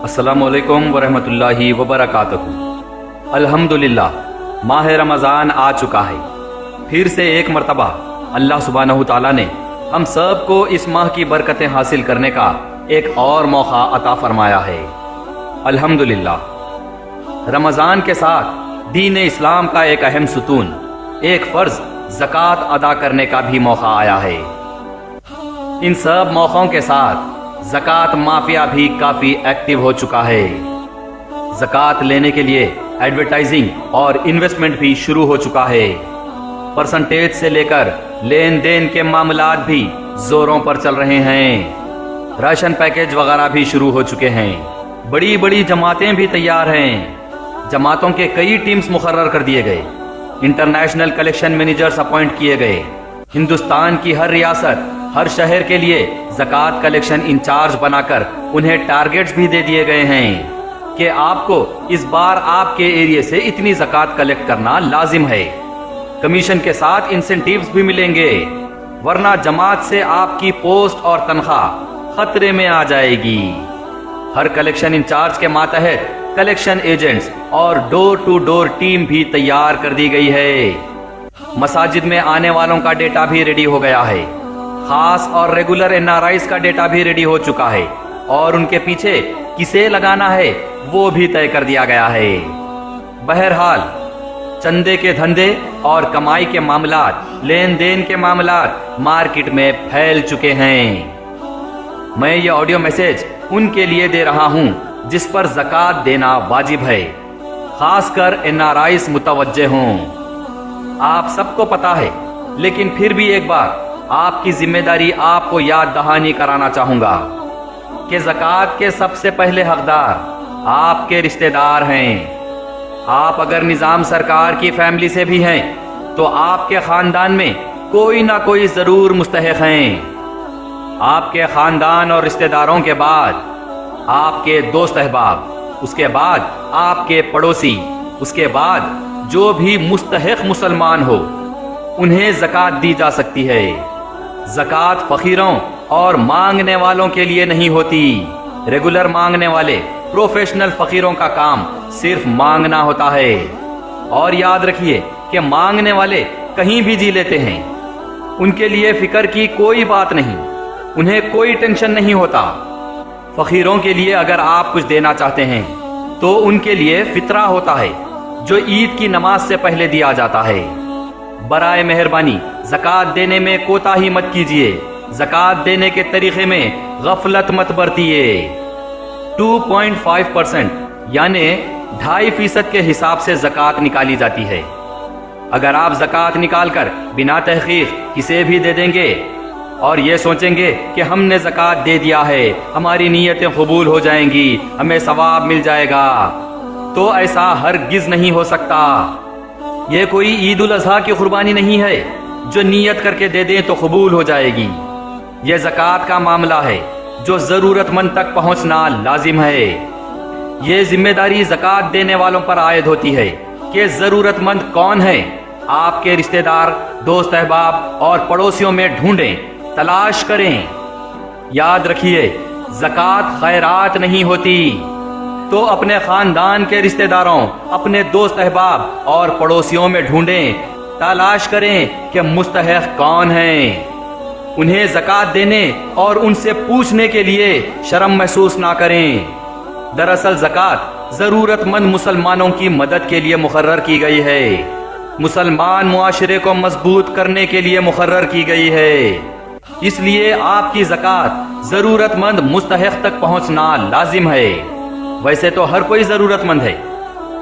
السلام علیکم ورحمۃ اللہ وبرکاتہ۔ الحمدللہ ماہ رمضان آ چکا ہے۔ پھر سے ایک مرتبہ اللہ سبحانہ تعالیٰ نے ہم سب کو اس ماہ کی برکتیں حاصل کرنے کا ایک اور موقع عطا فرمایا ہے۔ الحمدللہ رمضان کے ساتھ دین اسلام کا ایک اہم ستون، ایک فرض زکوٰۃ ادا کرنے کا بھی موقع آیا ہے۔ ان سب موقعوں کے ساتھ زکوٰۃ مافیا بھی کافی ایکٹیو ہو چکا ہے۔ زکوٰۃ لینے کے لیے ایڈورٹائزنگ اور انویسٹمنٹ بھی شروع ہو چکا ہے۔ پرسنٹیج سے لے کر لین دین کے معاملات بھی زوروں پر چل رہے ہیں۔ راشن پیکیج وغیرہ بھی شروع ہو چکے ہیں۔ بڑی بڑی جماعتیں بھی تیار ہیں۔ جماعتوں کے کئی ٹیمز مقرر کر دیے گئے۔ انٹرنیشنل کلیکشن مینیجرز اپوائنٹ کیے گئے۔ ہندوستان کی ہر ریاست، ہر شہر کے لیے زکوٰۃ کلیکشن انچارج بنا کر انہیں ٹارگیٹس بھی دے دیے گئے ہیں کہ آپ کو اس بار آپ کے ایریے سے اتنی زکوٰۃ کلیکٹ کرنا لازم ہے۔ کمیشن کے ساتھ انسینٹیوز بھی ملیں گے، ورنہ جماعت سے آپ کی پوسٹ اور تنخواہ خطرے میں آ جائے گی۔ ہر کلیکشن انچارج کے ماتحت کلیکشن ایجنٹس اور ڈور ٹو ڈور ٹیم بھی تیار کر دی گئی ہے۔ مساجد میں آنے والوں کا ڈیٹا بھی ریڈی ہو گیا ہے۔ خاص اور ریگولر NRIs کا ڈیٹا بھی ریڈی ہو چکا ہے، اور ان کے پیچھے کسے لگانا ہے وہ بھی طے کر دیا گیا ہے۔ بہرحال چندے کے دھندے اور کمائی کے معاملات، لین دین کے معاملات مارکیٹ میں پھیل چکے ہیں۔ میں یہ آڈیو میسج ان کے لیے دے رہا ہوں جس پر زکوٰۃ دینا واجب ہے، خاص کر NRIs متوجہ ہوں۔ آپ سب کو پتا ہے، لیکن پھر بھی ایک بار آپ کی ذمہ داری آپ کو یاد دہانی کرانا چاہوں گا کہ زکوٰۃ کے سب سے پہلے حقدار آپ کے رشتہ دار ہیں۔ آپ اگر نظام سرکار کی فیملی سے بھی ہیں تو آپ کے خاندان میں کوئی نہ کوئی ضرور مستحق ہیں۔ آپ کے خاندان اور رشتہ داروں کے بعد آپ کے دوست احباب، اس کے بعد آپ کے پڑوسی، اس کے بعد جو بھی مستحق مسلمان ہو انہیں زکوٰۃ دی جا سکتی ہے۔ زکوٰۃ فقیروں اور مانگنے والوں کے لیے نہیں ہوتی۔ ریگولر مانگنے والے پروفیشنل فقیروں کا کام صرف مانگنا ہوتا ہے، اور یاد رکھیے کہ مانگنے والے کہیں بھی جی لیتے ہیں۔ ان کے لیے فکر کی کوئی بات نہیں، انہیں کوئی ٹینشن نہیں ہوتا۔ فقیروں کے لیے اگر آپ کچھ دینا چاہتے ہیں تو ان کے لیے فطرہ ہوتا ہے جو عید کی نماز سے پہلے دیا جاتا ہے۔ برائے مہربانی زکوٰۃ دینے میں کوتاہی مت کیجیے، زکوٰۃ دینے کے طریقے میں غفلت مت برتیے۔ 2.5% یعنی 2.5% کے حساب سے زکوٰۃ نکالی جاتی ہے۔ اگر آپ زکوٰۃ نکال کر بنا تحقیق کسے بھی دے دیں گے اور یہ سوچیں گے کہ ہم نے زکوٰۃ دے دیا ہے، ہماری نیتیں قبول ہو جائیں گی، ہمیں ثواب مل جائے گا، تو ایسا ہرگز نہیں ہو سکتا۔ یہ کوئی عید الاضحیٰ کی قربانی نہیں ہے جو نیت کر کے دے دیں تو قبول ہو جائے گی۔ یہ زکوٰۃ کا معاملہ ہے جو ضرورت مند تک پہنچنا لازم ہے۔ یہ ذمہ داری زکوٰۃ دینے والوں پر عائد ہوتی ہے کہ ضرورت مند کون ہے، آپ کے رشتہ دار، دوست احباب اور پڑوسیوں میں ڈھونڈیں، تلاش کریں۔ یاد رکھیے زکوٰۃ خیرات نہیں ہوتی، تو اپنے خاندان کے رشتہ داروں، اپنے دوست احباب اور پڑوسیوں میں ڈھونڈیں، تلاش کریں کہ مستحق کون ہیں۔ انہیں زکوٰۃ دینے اور ان سے پوچھنے کے لیے شرم محسوس نہ کریں۔ دراصل زکوٰۃ ضرورت مند مسلمانوں کی مدد کے لیے مقرر کی گئی ہے، مسلمان معاشرے کو مضبوط کرنے کے لیے مقرر کی گئی ہے۔ اس لیے آپ کی زکوٰۃ ضرورت مند مستحق تک پہنچنا لازم ہے۔ ویسے تو ہر کوئی ضرورت مند ہے،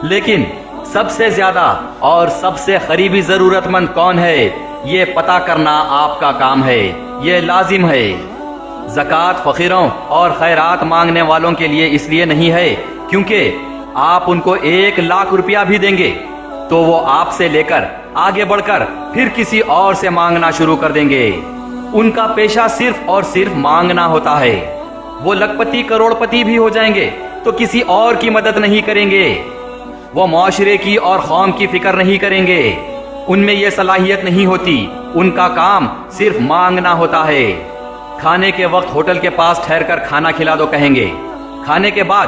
لیکن سب سے زیادہ اور سب سے قریبی ضرورت مند کون ہے یہ پتہ کرنا آپ کا کام ہے، یہ لازم ہے۔ زکوٰۃ فقیروں اور خیرات مانگنے والوں کے لیے اس لیے نہیں ہے کیونکہ آپ ان کو 1,00,000 روپیہ بھی دیں گے تو وہ آپ سے لے کر آگے بڑھ کر پھر کسی اور سے مانگنا شروع کر دیں گے۔ ان کا پیشہ صرف اور صرف مانگنا ہوتا ہے۔ وہ لکھپتی کروڑ پتی بھی ہو جائیں گے تو کسی اور کی مدد نہیں کریں گے، وہ معاشرے کی اور قوم کی فکر نہیں کریں گے، ان میں یہ صلاحیت نہیں ہوتی، ان کا کام صرف مانگنا ہوتا ہے۔ کھانے کے وقت ہوٹل کے پاس ٹھہر کر کھانا کھلا دو کہیں گے، کھانے کے بعد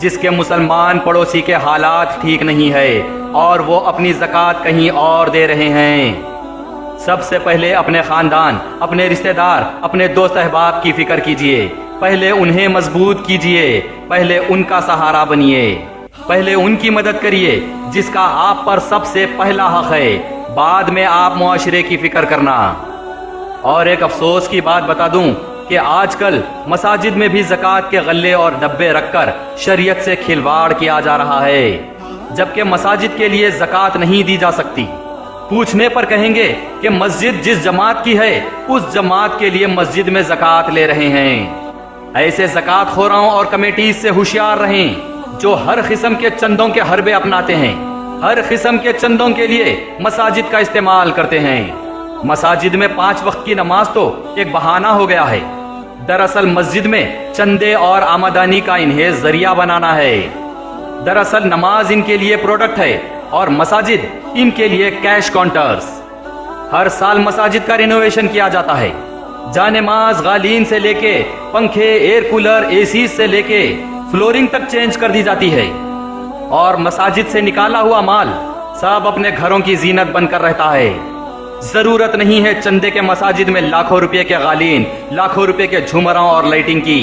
جس کے مسلمان پڑوسی کے حالات ٹھیک نہیں ہے اور وہ اپنی زکوٰۃ کہیں اور دے رہے ہیں۔ سب سے پہلے اپنے خاندان، اپنے رشتہ دار، اپنے دوست احباب کی فکر کیجئے۔ پہلے انہیں مضبوط کیجئے، پہلے ان کا سہارا بنیے، پہلے ان کی مدد کریے جس کا آپ پر سب سے پہلا حق ہے، بعد میں آپ معاشرے کی فکر کرنا۔ اور ایک افسوس کی بات بتا دوں کہ آج کل مساجد میں بھی زکوٰۃ کے غلے اور ڈبے رکھ کر شریعت سے کھلواڑ کیا جا رہا ہے، جبکہ مساجد کے لیے زکوٰۃ نہیں دی جا سکتی۔ پوچھنے پر کہیں گے کہ مسجد جس جماعت کی ہے اس جماعت کے لیے مسجد میں زکوٰۃ لے رہے ہیں۔ ایسے زکوٰۃ خوراں اور کمیٹیز سے ہوشیار رہیں جو ہر قسم کے چندوں کے حربے اپناتے ہیں، ہر قسم کے چندوں کے لیے مساجد کا استعمال کرتے ہیں۔ مساجد میں 5 وقت کی نماز تو ایک بہانہ ہو گیا ہے، دراصل مسجد میں چندے اور آمدنی کا انہیں ذریعہ بنانا ہے۔ دراصل نماز ان کے لیے پروڈکٹ ہے اور مساجد ان کے لیے کیش کاؤنٹرز۔ ہر سال مساجد کا رینوویشن کیا جاتا ہے، جانماز غالین سے لے کے پنکھے، ایئر کولر، اے سی سے لے کے فلورنگ تک چینج کر دی جاتی ہے، اور مساجد سے نکالا ہوا مال سب اپنے گھروں کی زینت بن کر رہتا ہے۔ ضرورت نہیں ہے چندے کے مساجد میں لاکھوں روپے کے غالین، لاکھوں روپے کے جھومروں اور لائٹنگ کی۔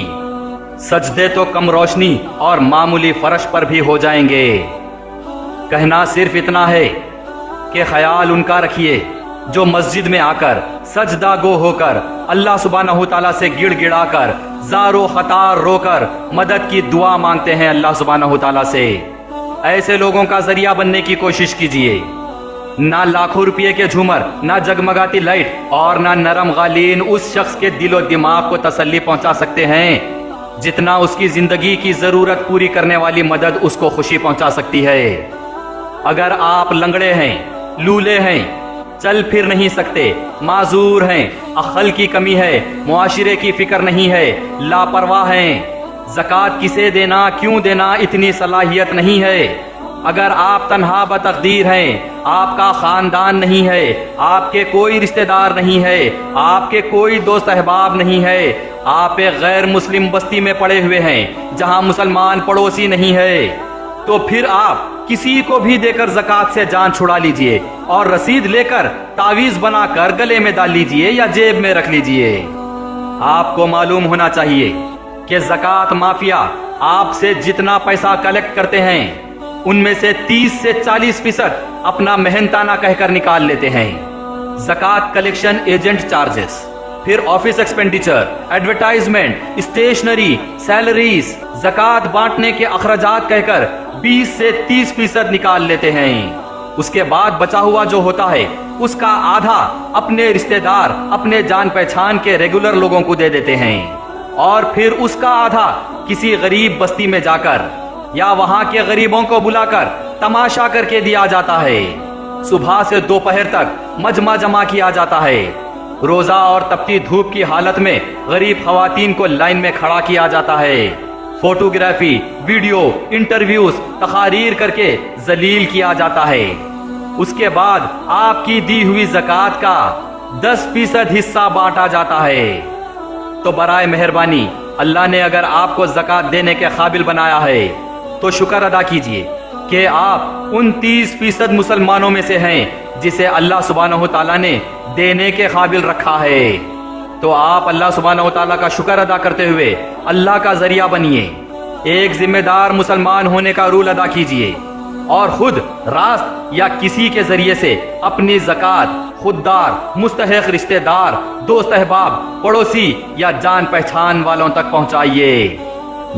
سجدے تو کم روشنی اور معمولی فرش پر بھی ہو جائیں گے۔ کہنا صرف اتنا ہے کہ خیال ان کا رکھیے جو مسجد میں آ کر سجدہ گو ہو کر اللہ سبحانہ تعالیٰ سے گڑ گڑا کر زار و خطار رو کر مدد کی دعا مانگتے ہیں اللہ سبحانہ تعالیٰ سے۔ ایسے لوگوں کا ذریعہ بننے کی کوشش کیجیے۔ نہ لاکھوں روپے کے جھومر، نہ جگمگاتی لائٹ اور نہ نرم غالین اس شخص کے دل و دماغ کو تسلی پہنچا سکتے ہیں جتنا اس کی زندگی کی ضرورت پوری کرنے والی مدد اس کو خوشی پہنچا سکتی ہے۔ اگر آپ لنگڑے ہیں، لولے ہیں، چل پھر نہیں سکتے، معذور ہیں، عقل کی کمی ہے، معاشرے کی فکر نہیں ہے، لاپرواہ ہیں، زکوٰۃ کسے دینا، کیوں دینا اتنی صلاحیت نہیں ہے، اگر آپ تنہا بتقدیر ہیں، آپ کا خاندان نہیں ہے، آپ کے کوئی رشتہ دار نہیں ہے، آپ کے کوئی دوست احباب نہیں ہے، آپ ایک غیر مسلم بستی میں پڑے ہوئے ہیں جہاں مسلمان پڑوسی نہیں ہے، تو پھر آپ کسی کو بھی دے کر زکوٰۃ سے جان چھڑا لیجئے اور رسید لے کر تعویذ بنا کر گلے میں ڈال لیجئے یا جیب میں رکھ لیجئے۔ آپ کو معلوم ہونا چاہیے کہ زکوٰۃ مافیا آپ سے جتنا پیسہ کلیکٹ کرتے ہیں ان میں سے 30 سے 40% اپنا محنتانہ کہہ کر نکال لیتے ہیں۔ زکوٰۃ کلیکشن ایجنٹ چارجز، پھر office expenditure, advertisement, stationery, salaries, زکوٰۃ بانٹنے کے اخراجات کہہ کر 20 سے 30% نکال لیتے ہیں۔ اس کے بعد بچا ہوا جو ہوتا ہے اس کا آدھا اپنے رشتہ دار، اپنے جان پہچان کے ریگولر لوگوں کو دے دیتے ہیں، اور پھر اس کا آدھا کسی غریب بستی میں جا کر یا وہاں کے غریبوں کو بلا کر تماشا کر کے دیا جاتا ہے۔ صبح سے دوپہر تک مجمع جمع کیا جاتا ہے، روزہ اور تپتی دھوپ کی حالت میں غریب خواتین کو لائن میں کھڑا کیا جاتا ہے، فوٹوگرافی، ویڈیو، انٹرویوز، تقاریر کر کے ذلیل کیا جاتا ہے۔ اس کے بعد آپ کی دی ہوئی زکوٰۃ کا 10% حصہ بانٹا جاتا ہے۔ تو برائے مہربانی اللہ نے اگر آپ کو زکوٰۃ دینے کے قابل بنایا ہے تو شکر ادا کیجئے کہ آپ ان 30% مسلمانوں میں سے ہیں جسے اللہ سبحانہ تعالیٰ نے دینے کے قابل رکھا ہے۔ تو آپ اللہ سبحانہ تعالیٰ کا شکر ادا کرتے ہوئے اللہ کا ذریعہ بنیے، ایک ذمہ دار مسلمان ہونے کا رول ادا کیجئے، اور خود راست یا کسی کے ذریعے سے اپنی زکوٰۃ خوددار، مستحق رشتہ دار، دوست احباب، پڑوسی یا جان پہچان والوں تک پہنچائیے۔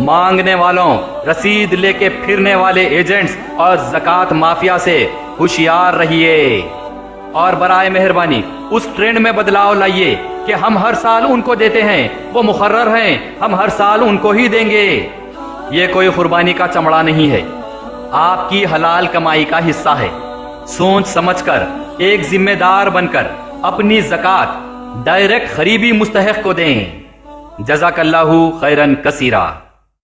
مانگنے والوں، رسید لے کے پھرنے والے ایجنٹس اور زکوٰۃ مافیا سے ہوشیار رہیے، اور برائے مہربانی اس ٹرینڈ میں بدلاؤ لائیے کہ ہم ہر سال ان کو دیتے ہیں، وہ مقرر ہیں، ہم ہر سال ان کو ہی دیں گے۔ یہ کوئی قربانی کا چمڑا نہیں ہے، آپ کی حلال کمائی کا حصہ ہے۔ سوچ سمجھ کر، ایک ذمہ دار بن کر اپنی زکوٰۃ ڈائریکٹ قریبی مستحق کو دیں۔ جزاک اللہ خیرن کثیرا۔